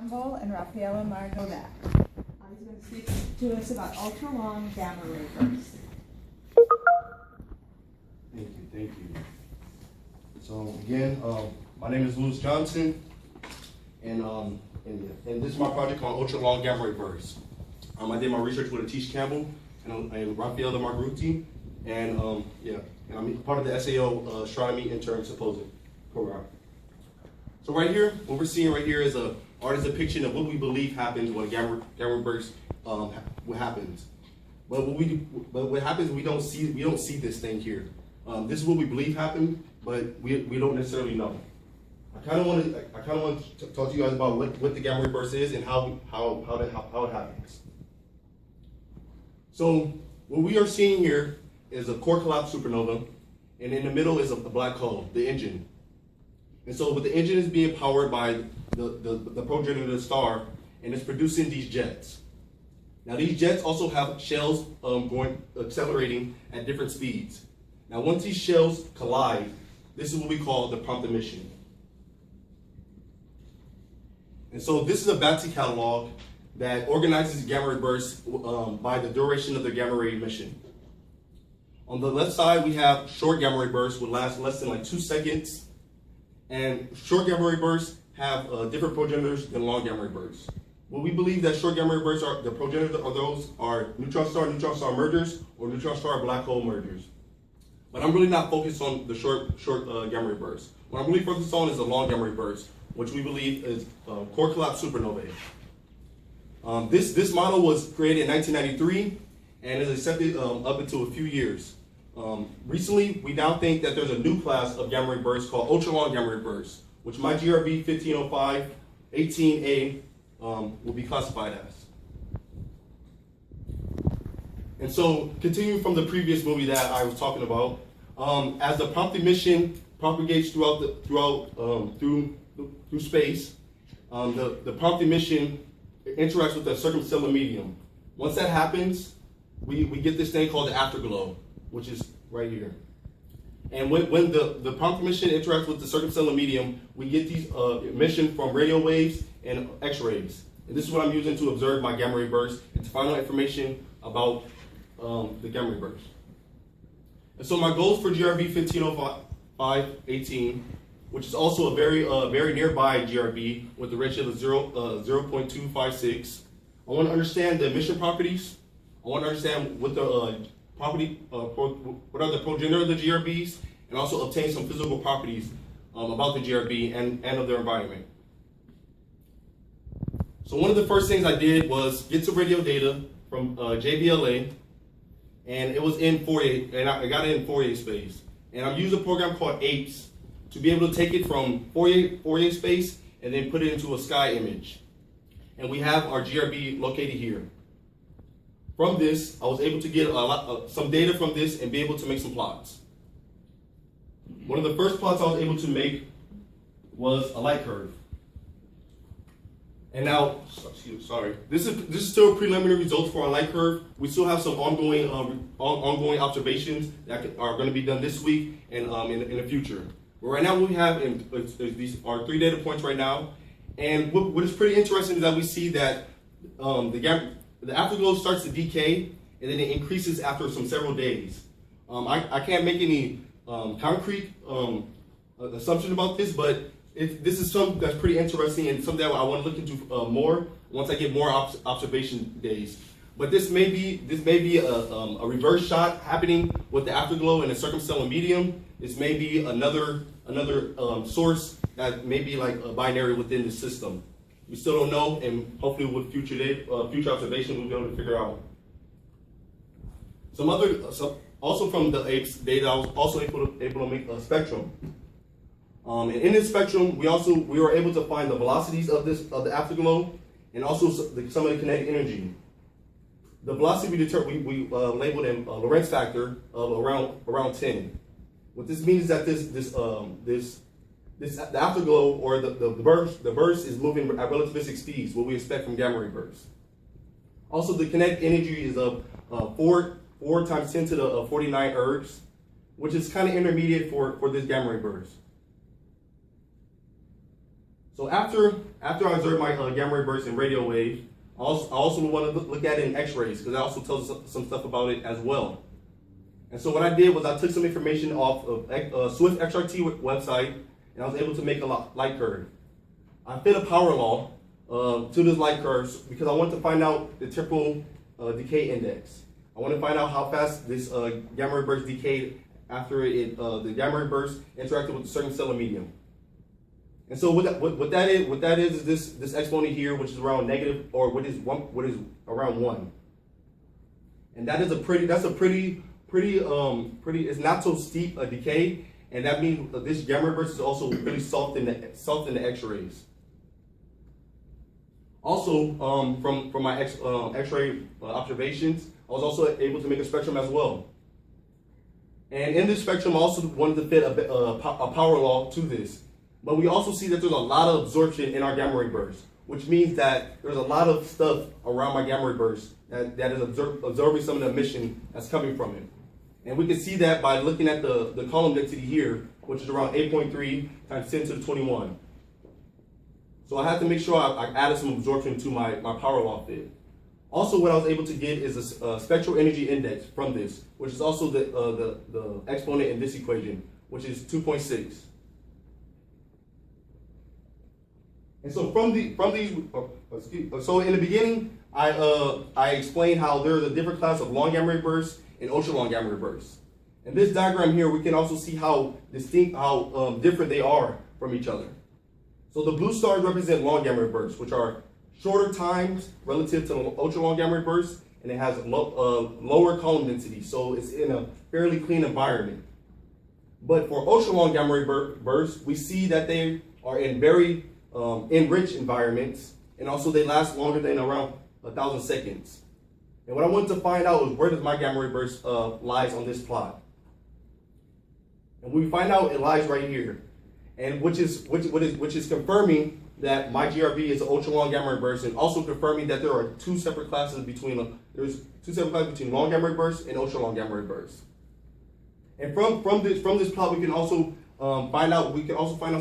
Campbell and Rafaela Margovac. He's going to speak to us about ultra-long gamma ray bursts. Thank you. So again, my name is Louis Johnson, and this is my project called ultra-long gamma ray bursts. I did my research with Atish Campbell and Rafaela Margovac, and I'm part of the SAO Astronomy Intern Symposium program. So right here, what we're seeing right here is a artist's depiction of what we believe happens when a gamma ray burst what happens. But what happens, we don't see this thing here. This is what we believe happened, but we don't necessarily know. I kind of want to talk to you guys about what the gamma ray burst is and how it happens. So what we are seeing here is a core collapse supernova, and in the middle is a black hole, the engine. And so the engine is being powered by the progenitor of the star, and it's producing these jets. Now these jets also have shells accelerating at different speeds. Now once these shells collide, this is what we call the prompt emission. And so this is a Batsy catalog that organizes gamma ray bursts by the duration of the gamma ray emission. On the left side, we have short gamma ray bursts would last less than like 2 seconds. And short gamma ray bursts have different progenitors than long gamma ray bursts. What we believe that short gamma ray bursts are, the progenitors of those are neutron star mergers or neutron star black hole mergers. But I'm really not focused on the short gamma ray bursts. What I'm really focused on is the long gamma ray burst, which we believe is core collapse supernovae. This model was created in 1993 and is accepted up until a few years. Recently, we now think that there's a new class of gamma ray bursts called ultra-long gamma ray bursts, which my GRB 1505 18A will be classified as. And so, continuing from the previous movie that I was talking about, as the prompt emission propagates through space, the prompt emission interacts with the circumstellar medium. Once that happens, we get this thing called the afterglow, which is right here. And when the prompt emission interacts with the circumstellar medium, we get these emission from radio waves and X-rays. And this is what I'm using to observe my gamma ray burst and to find out information about the gamma ray burst. And so my goals for GRB 1505-18, which is also a very nearby GRB with the redshift of 0.256. I want to understand the emission properties. I want to understand what the what are the progenitor of the GRBs, and also obtain some physical properties about the GRB and of their environment. So one of the first things I did was get some radio data from JVLA, and it was in Fourier, and I got it in Fourier space. And I used a program called APES to be able to take it from Fourier space and then put it into a sky image. And we have our GRB located here. From this, I was able to get some data from this and be able to make some plots. One of the first plots I was able to make was a light curve. And now, this is still preliminary results for our light curve. We still have some ongoing observations that are going to be done this week and in the future. But right now, what we have these are 3 data points right now. And what is pretty interesting is that we see that the afterglow starts to decay, and then it increases after several days. I can't make any concrete assumption about this, but this is something that's pretty interesting and something that I want to look into more once I get more observation days. But this may be a reverse shot happening with the afterglow in a circumstellar medium. This may be another source that may be like a binary within the system. We still don't know, and hopefully with future observation we'll be able to figure out. Also from the APES data, I was also able to make a spectrum. And in this spectrum, we were able to find the velocities of the afterglow, and also some of the kinetic energy. The velocity we labeled in Lorentz factor of around 10. What this means is that the afterglow or the burst is moving at relativistic speeds, what we expect from gamma ray bursts. Also, the kinetic energy is of 4 times 10 to the 49 ergs, which is kind of intermediate for this gamma ray burst. So after I observe my gamma ray burst in radio wave, I also want to look at it in X-rays, because that also tells us some stuff about it as well. And so what I did was I took some information off of Swift XRT website, and I was able to make a light curve. I fit a power law to this light curve because I wanted to find out the temporal decay index. I want to find out how fast this gamma ray burst decayed after the gamma ray burst interacted with a certain stellar medium. And so what that is this exponent here, which is around negative, or what is around 1. And that's a pretty it's not so steep a decay, and that means this gamma ray burst is also really soft in the X-rays. Also, from my X-ray observations, I was also able to make a spectrum as well. And in this spectrum, I also wanted to fit a power law to this. But we also see that there's a lot of absorption in our gamma ray burst, which means that there's a lot of stuff around my gamma ray burst that is absorbing some of the emission that's coming from it. And we can see that by looking at the column density here, which is around 8.3 times 10 to the 21. So I had to make sure I added some absorption to my power law fit. Also, what I was able to get is a spectral energy index from this, which is also the exponent in this equation, which is 2.6. And so so in the beginning, I explained how there's a different class of long gamma ray bursts and ultra long gamma ray bursts. In this diagram here, we can also see how different they are from each other. So the blue stars represent long gamma ray bursts, which are shorter times relative to the ultra long gamma ray bursts, and it has lower column density, so it's in a fairly clean environment. But for ultra long gamma ray bursts, we see that they are in very enriched environments, and also they last longer than around 1,000 seconds. And what I wanted to find out was where does my gamma ray burst lies on this plot. And we find out it lies right here, and which is confirming that my GRB is an ultra long gamma ray burst, and also confirming that there are two separate classes between long gamma ray bursts and ultra long gamma ray bursts. And from this plot, we can also find out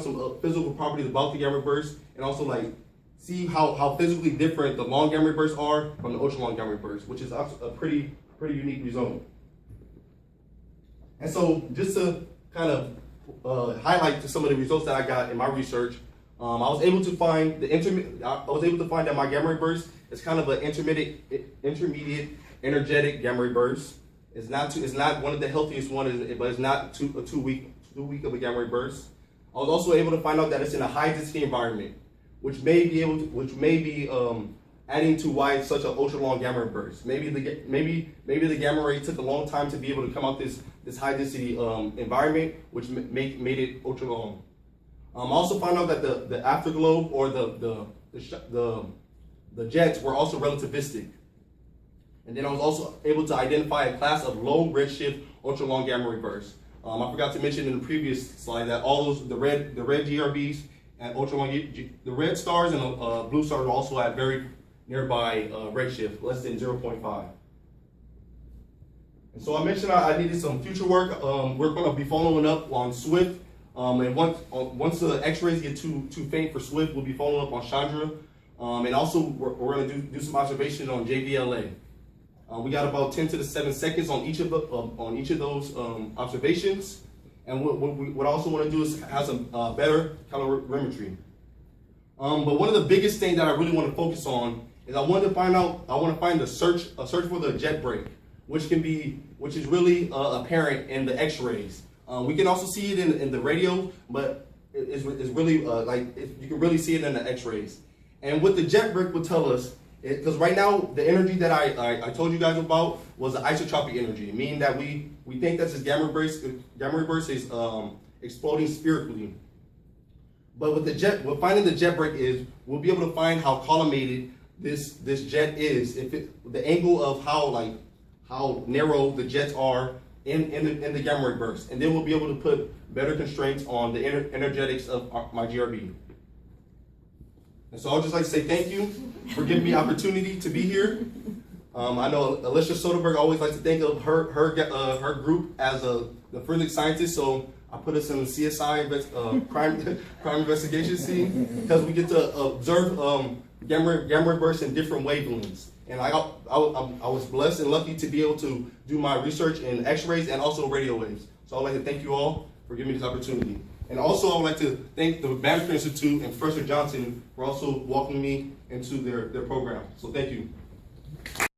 some physical properties about the gamma ray burst, and also see how physically different the long gamma ray bursts are from the ultra long gamma ray bursts, which is a pretty unique result. And so just to kind of highlight some of the results that I got in my research, I was able to find that my gamma ray burst is kind of an intermediate energetic gamma ray burst. It's not one of the healthiest ones, but it's not too weak of a gamma ray burst. I was also able to find out that it's in a high density environment, which may be adding to why it's such an ultra long gamma ray burst. Maybe the gamma ray took a long time to be able to come out this high density environment, which made it ultra long. I also found out that the afterglow or the jets were also relativistic. And then I was also able to identify a class of low redshift ultra long gamma ray bursts. I forgot to mention in the previous slide that all the red GRBs and ultra long, the red stars and the blue stars are also at very nearby redshift, less than 0.5. And so I mentioned I needed some future work. We're going to be following up on Swift. And once the X-rays get too faint for Swift, we'll be following up on Chandra. And also we're going to do some observations on JVLA. We got about 10 to the 7 seconds on each of those observations. And what I also want to do is have some better calorimetry. But one of the biggest things that I really want to focus on is I want to find a search for the jet break, which is really apparent in the X-rays. We can also see it in the radio, but it's really you can really see it in the X-rays. And what the jet break will tell us, because right now the energy that I told you guys about was the isotropic energy, meaning that we think that this gamma ray burst is exploding spherically. But with finding the jet break is we'll be able to find how collimated this jet is, the angle of how narrow the jets are in the gamma ray burst, and then we'll be able to put better constraints on the energetics of my GRB. And so I'd just like to say thank you for giving me the opportunity to be here. I know Alicia Soderberg always likes to think of her group as the forensic scientist, so I put us in the CSI crime investigation scene because we get to observe gamma bursts in different wavelengths. And I was blessed and lucky to be able to do my research in X-rays and also radio waves. So I'd like to thank you all for giving me this opportunity. And also I would like to thank the Management Institute and Professor Johnson for also welcoming me into their program. So thank you.